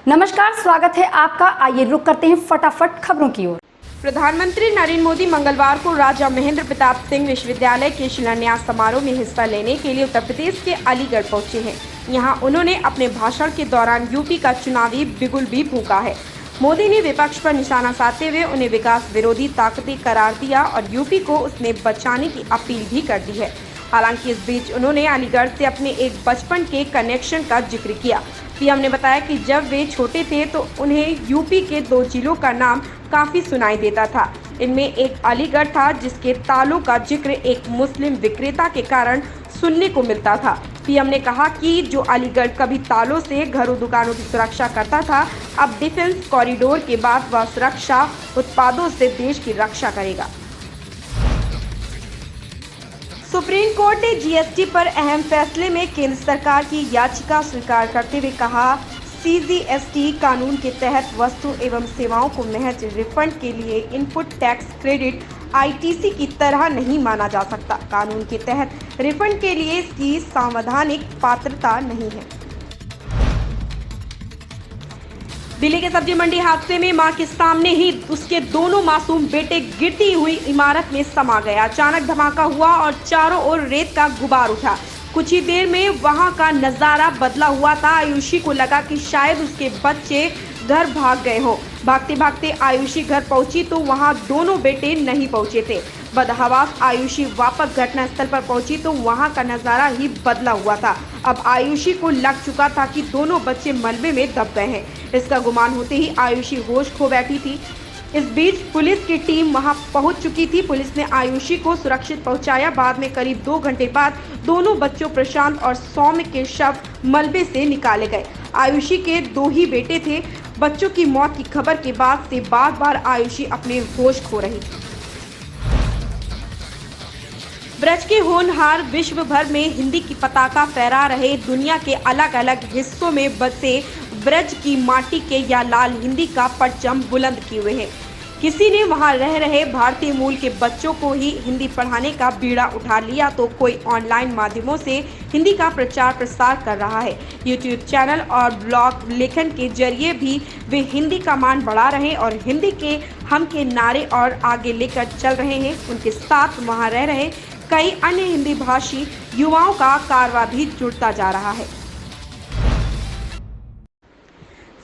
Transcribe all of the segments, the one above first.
नमस्कार, स्वागत है आपका। आइए रुक करते हैं फटाफट खबरों की ओर। प्रधानमंत्री नरेंद्र मोदी मंगलवार को राजा महेंद्र प्रताप सिंह विश्वविद्यालय के शिलान्यास समारोह में हिस्सा लेने के लिए उत्तर प्रदेश के अलीगढ़ पहुंचे हैं। यहां उन्होंने अपने भाषण के दौरान यूपी का चुनावी बिगुल भी फूंका है। मोदी ने विपक्ष पर निशाना साधते हुए उन्हें विकास विरोधी ताकतें करार दिया और यूपी को उसने बचाने की अपील भी कर दी है। हालांकि इस बीच उन्होंने अलीगढ़ से अपने एक बचपन के कनेक्शन का जिक्र किया। पीएम ने बताया कि जब वे छोटे थे तो उन्हें यूपी के 2 जिलों का नाम काफी सुनाई देता था। इनमें एक अलीगढ़ था जिसके तालों का जिक्र एक मुस्लिम विक्रेता के कारण सुनने को मिलता था। पीएम ने कहा कि जो अलीगढ़ कभी तालों से घरों दुकानों की सुरक्षा करता था, अब डिफेंस कॉरिडोर के बाद वह सुरक्षा उत्पादों से देश की रक्षा करेगा। सुप्रीम कोर्ट ने जीएसटी पर अहम फैसले में केंद्र सरकार की याचिका स्वीकार करते हुए कहा, सीजीएसटी कानून के तहत वस्तु एवं सेवाओं को महज रिफंड के लिए इनपुट टैक्स क्रेडिट आईटीसी की तरह नहीं माना जा सकता। कानून के तहत रिफंड के लिए इसकी संवैधानिक पात्रता नहीं है। दिल्ली के सब्जी मंडी हादसे में मां के सामने ही उसके दोनों मासूम बेटे गिरती हुई इमारत में समा गए। अचानक धमाका हुआ और चारों ओर रेत का गुबार उठा। कुछ ही देर में वहां का नजारा बदला हुआ था। आयुषी को लगा कि शायद उसके बच्चे घर भाग गए हों। भागते भागते आयुषी घर पहुंची तो वहां दोनों बेटे नहीं पहुंचे थे। बदहवास आयुषी वापस घटनास्थल पर पहुंची तो वहां का नजारा ही बदला हुआ था। अब आयुषी को लग चुका था कि दोनों बच्चे मलबे में दब गए हैं। इसका गुमान होते ही आयुषी होश खो बैठी थी। इस बीच पुलिस की टीम वहां पहुंच चुकी थी। पुलिस ने आयुषी को सुरक्षित पहुंचाया। बाद में करीब 2 घंटे बाद दोनों बच्चों प्रशांत और सौम्य के शव मलबे से निकाले गए। आयुषी के 2 ही बेटे थे। बच्चों की मौत की खबर के बाद से बार बार आयुषी अपने होश खो रही थी। ब्रज के होनहार विश्व भर में हिंदी की पताका फहरा रहे। दुनिया के अलग अलग हिस्सों में बसे ब्रज की माटी के या लाल हिंदी का परचम बुलंद किए हुए हैं। किसी ने वहां रह रहे भारतीय मूल के बच्चों को ही हिंदी पढ़ाने का बीड़ा उठा लिया तो कोई ऑनलाइन माध्यमों से हिंदी का प्रचार प्रसार कर रहा है। यूट्यूब चैनल और ब्लॉग लेखन के जरिए भी वे हिंदी का मान बढ़ा रहे और हिंदी के हम के नारे और आगे लेकर चल रहे हैं। उनके साथ वहां रह रहे कई अन्य हिंदी भाषी युवाओं का कारवां भी जुड़ता जा रहा है।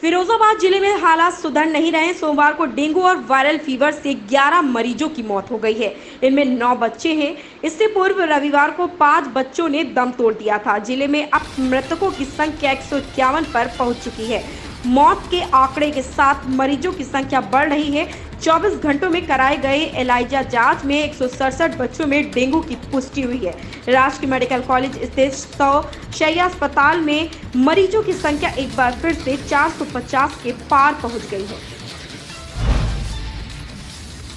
फिरोजाबाद जिले में हालात सुधर नहीं रहे। सोमवार को डेंगू और वायरल फीवर से 11 मरीजों की मौत हो गई है। इनमें 9 बच्चे हैं। इससे पूर्व रविवार को 5 बच्चों ने दम तोड़ दिया था। जिले में अब मृतकों की संख्या 151 पर पहुंच चुकी है। मौत के आंकड़े के साथ मरीजों की संख्या बढ़ रही है। 24 घंटों में कराए गए एलाइजा जांच में 167 बच्चों में डेंगू की पुष्टि हुई है। राजकीय मेडिकल कॉलेज स्थित 100 शैय्या अस्पताल में मरीजों की संख्या एक बार फिर से 450 के पार पहुंच गई है।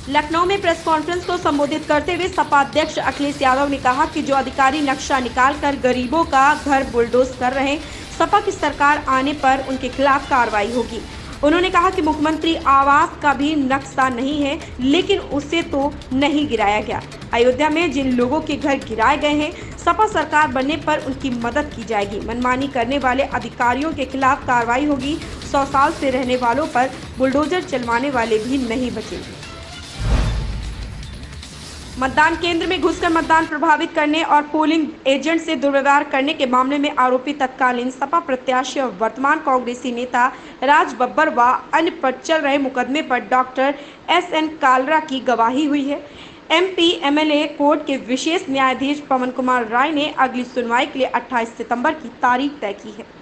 लखनऊ में प्रेस कॉन्फ्रेंस को संबोधित करते हुए सपा अध्यक्ष अखिलेश यादव ने कहा कि जो अधिकारी नक्शा निकालकर गरीबों का घर बुलडोज कर रहे हैं, सपा की सरकार आने पर उनके खिलाफ कार्रवाई होगी। उन्होंने कहा कि मुख्यमंत्री आवास का भी नक्शा नहीं है, लेकिन उसे तो नहीं गिराया गया। अयोध्या में जिन लोगों के घर गिराए गए हैं, सपा सरकार बनने पर उनकी मदद की जाएगी। मनमानी करने वाले अधिकारियों के खिलाफ कार्रवाई होगी। 100 साल से रहने वालों पर बुलडोजर चलवाने वाले भी नहीं बचेंगे। मतदान केंद्र में घुसकर मतदान प्रभावित करने और पोलिंग एजेंट से दुर्व्यवहार करने के मामले में आरोपी तत्कालीन सपा प्रत्याशी और वर्तमान कांग्रेसी नेता राज बब्बर व अन्य पर चल रहे मुकदमे पर डॉक्टर एस.एन. कालरा की गवाही हुई है। एमपी एमएलए कोर्ट के विशेष न्यायाधीश पवन कुमार राय ने अगली सुनवाई के लिए 28 सितंबर की तारीख तय की है।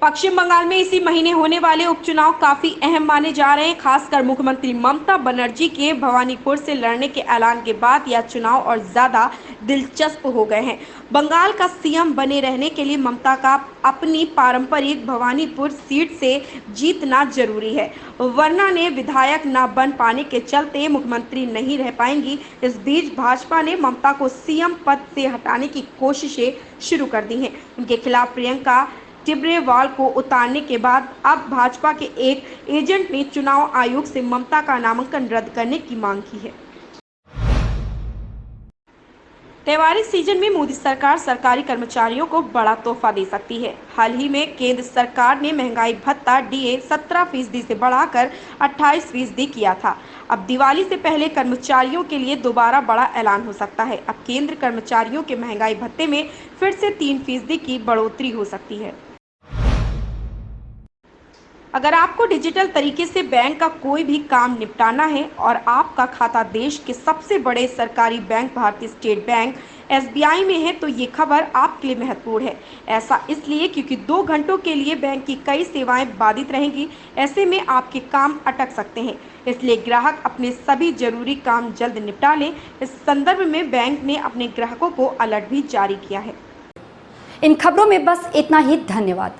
पश्चिम बंगाल में इसी महीने होने वाले उपचुनाव काफी अहम माने जा रहे हैं। खासकर मुख्यमंत्री ममता बनर्जी के भवानीपुर से लड़ने के ऐलान के बाद यह चुनाव और ज्यादा दिलचस्प हो गए हैं। बंगाल का सीएम बने रहने के लिए ममता का अपनी पारंपरिक भवानीपुर सीट से जीतना जरूरी है, वरना ने विधायक न बन पाने के चलते मुख्यमंत्री नहीं रह पाएंगी। इस बीच भाजपा ने ममता को सीएम पद से हटाने की कोशिशें शुरू कर दी हैं। उनके खिलाफ प्रियंका टिब्रेवाल को उतारने के बाद अब भाजपा के एक एजेंट ने चुनाव आयोग से ममता का नामांकन रद्द करने की मांग की है। त्योहारी सीजन में मोदी सरकार सरकारी कर्मचारियों को बड़ा तोहफा दे सकती है। हाल ही में केंद्र सरकार ने महंगाई भत्ता डीए 17% से बढ़ाकर 28% किया था। अब दिवाली से पहले कर्मचारियों के लिए दोबारा बड़ा ऐलान हो सकता है। अब केंद्र कर्मचारियों के महंगाई भत्ते में फिर से 3% की बढ़ोतरी हो सकती है। अगर आपको डिजिटल तरीके से बैंक का कोई भी काम निपटाना है और आपका खाता देश के सबसे बड़े सरकारी बैंक भारतीय स्टेट बैंक एसबीआई में है, तो ये खबर आपके लिए महत्वपूर्ण है। ऐसा इसलिए क्योंकि 2 घंटों के लिए बैंक की कई सेवाएं बाधित रहेंगी। ऐसे में आपके काम अटक सकते हैं, इसलिए ग्राहक अपने सभी जरूरी काम जल्द निपटा लें। इस संदर्भ में बैंक ने अपने ग्राहकों को अलर्ट भी जारी किया है। इन खबरों में बस इतना ही। धन्यवाद।